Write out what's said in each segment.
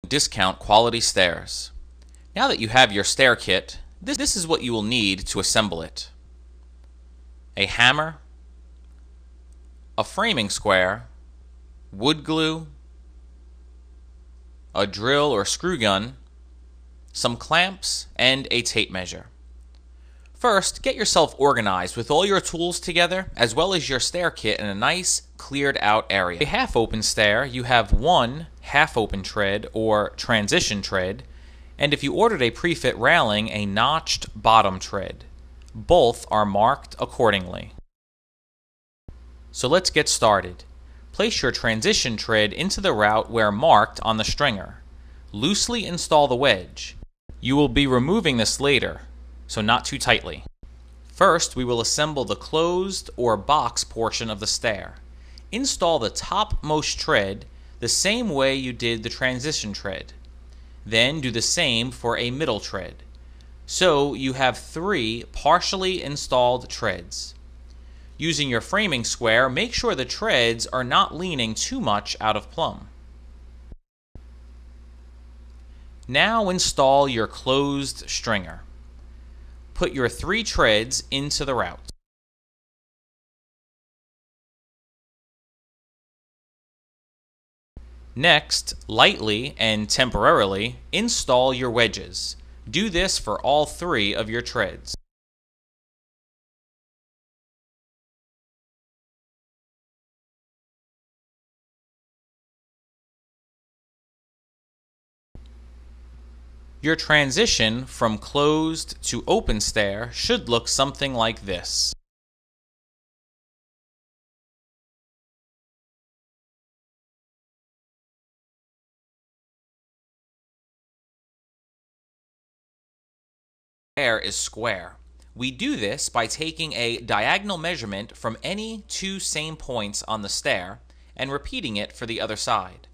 discount quality stairs. Now that you have your stair kit, this is what you will need to assemble it: a hammer, a framing square, wood glue, a drill or screw gun, some clamps, and a tape measure. First, get yourself organized with all your tools together, as well as your stair kit in a nice, cleared out area. A half-open stair, you have one half-open tread or transition tread, and if you ordered a pre-fit railing, a notched bottom tread. Both are marked accordingly. So let's get started. Place your transition tread into the route where marked on the stringer. Loosely install the wedge. You will be removing this later, so not too tightly. First, we will assemble the closed or box portion of the stair. Install the topmost tread the same way you did the transition tread. Then do the same for a middle tread. So you have 3 partially installed treads. Using your framing square, make sure the treads are not leaning too much out of plumb. Now install your closed stringer. Put your 3 treads into the route. Next, lightly and temporarily install your wedges. Do this for all 3 of your treads. Your transition from closed to open stair should look something like this. Stair is square. We do this by taking a diagonal measurement from any 2 same points on the stair and repeating it for the other side.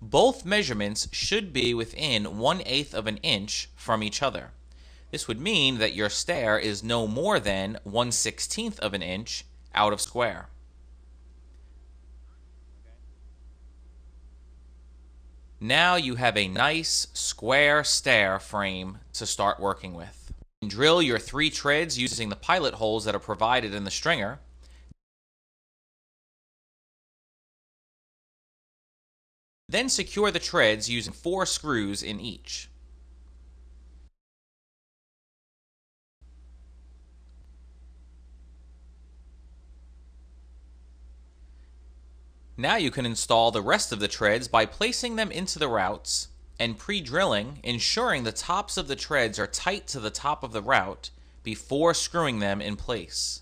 Both measurements should be within 1/8 of an inch from each other. This would mean that your stair is no more than 1/16 of an inch out of square. Now you have a nice square stair frame to start working with. Drill your 3 treads using the pilot holes that are provided in the stringer. Then secure the treads using 4 screws in each. Now you can install the rest of the treads by placing them into the routes and pre-drilling, ensuring the tops of the treads are tight to the top of the route before screwing them in place.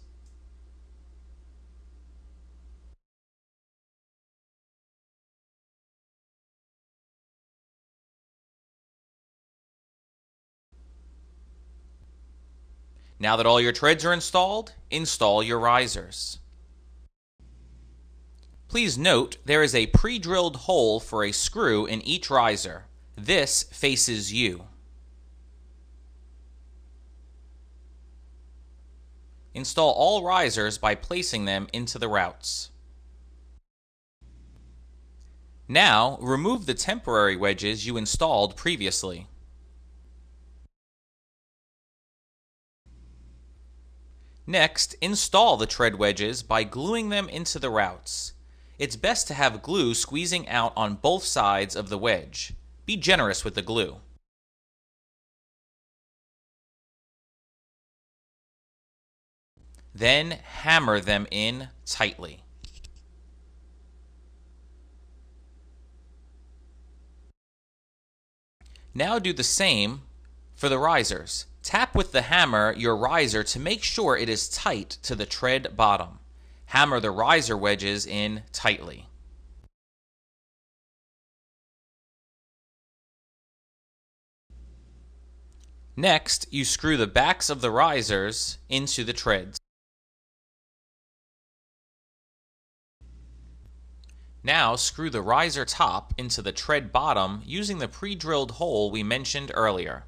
Now that all your treads are installed, install your risers. Please note there is a pre-drilled hole for a screw in each riser. This faces you. Install all risers by placing them into the routes. Now, remove the temporary wedges you installed previously. Next, install the tread wedges by gluing them into the routes. It's best to have glue squeezing out on both sides of the wedge. Be generous with the glue. Then hammer them in tightly. Now do the same for the risers. Tap with the hammer your riser to make sure it is tight to the tread bottom. Hammer the riser wedges in tightly. Next, you screw the backs of the risers into the treads. Now screw the riser top into the tread bottom using the pre-drilled hole we mentioned earlier.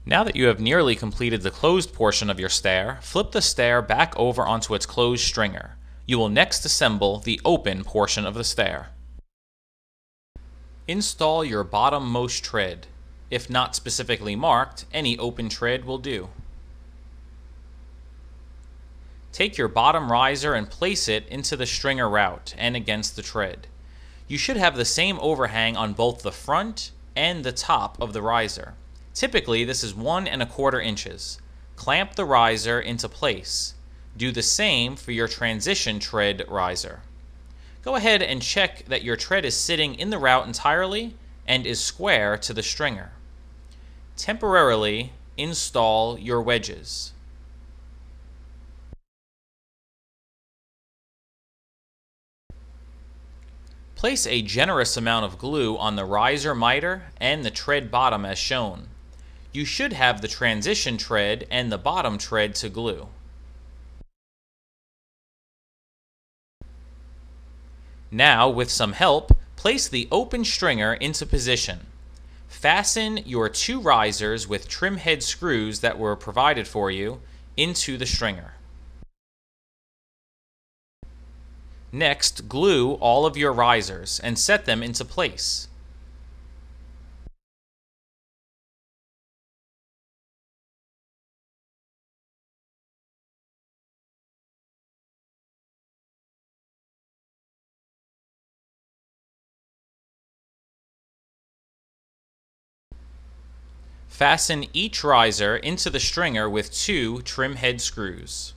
Now that you have nearly completed the closed portion of your stair, flip the stair back over onto its closed stringer. You will next assemble the open portion of the stair. Install your bottom-most tread. If not specifically marked, any open tread will do. Take your bottom riser and place it into the stringer route and against the tread. You should have the same overhang on both the front and the top of the riser. Typically, this is 1¼ inches. Clamp the riser into place. Do the same for your transition tread riser. Go ahead and check that your tread is sitting in the route entirely and is square to the stringer. Temporarily install your wedges. Place a generous amount of glue on the riser miter and the tread bottom as shown. You should have the transition tread and the bottom tread to glue. Now, with some help, place the open stringer into position. Fasten your 2 risers with trim head screws that were provided for you into the stringer. Next, glue all of your risers and set them into place. Fasten each riser into the stringer with 2 trim head screws.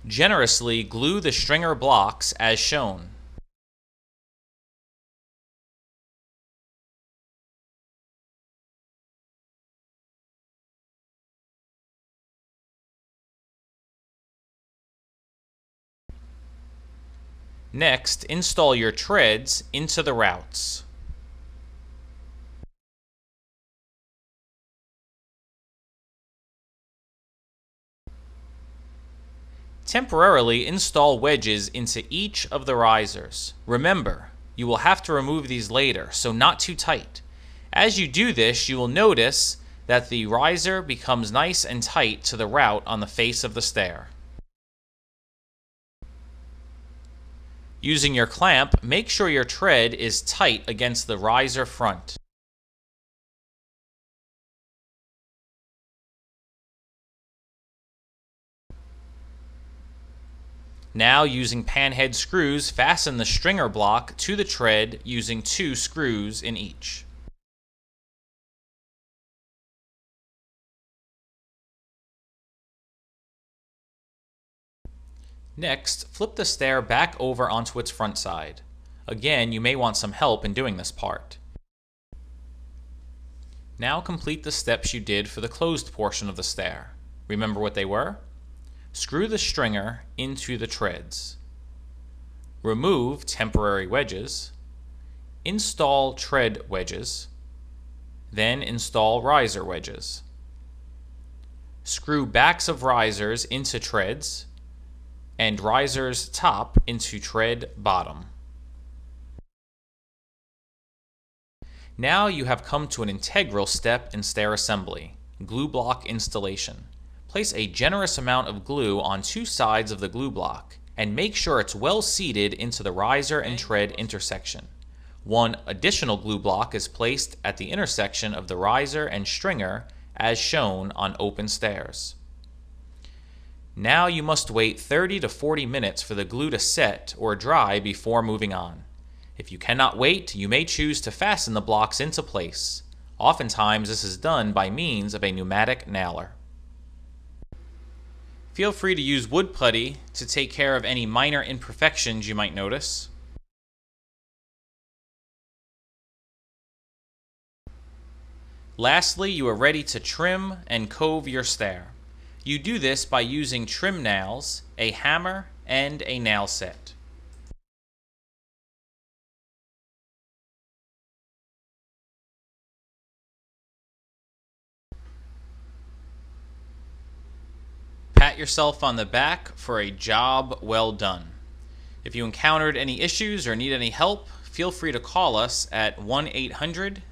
Generously glue the stringer blocks as shown. Next, install your treads into the routes. Temporarily install wedges into each of the risers. Remember, you will have to remove these later, so not too tight. As you do this, you will notice that the riser becomes nice and tight to the route on the face of the stair. Using your clamp, make sure your tread is tight against the riser front. Now, using panhead screws, fasten the stringer block to the tread using 2 screws in each. Next, flip the stair back over onto its front side. Again, you may want some help in doing this part. Now complete the steps you did for the closed portion of the stair. Remember what they were? Screw the stringer into the treads. Remove temporary wedges. Install tread wedges. Then install riser wedges. Screw backs of risers into treads and risers top into tread bottom. Now you have come to an integral step in stair assembly, glue block installation. Place a generous amount of glue on 2 sides of the glue block and make sure it's well seated into the riser and tread intersection. 1 additional glue block is placed at the intersection of the riser and stringer as shown on open stairs. Now you must wait 30 to 40 minutes for the glue to set or dry before moving on. If you cannot wait, you may choose to fasten the blocks into place. Oftentimes this is done by means of a pneumatic nailer. Feel free to use wood putty to take care of any minor imperfections you might notice. Lastly, you are ready to trim and cove your stair. You do this by using trim nails, a hammer, and a nail set. Pat yourself on the back for a job well done. If you encountered any issues or need any help, feel free to call us at 1-800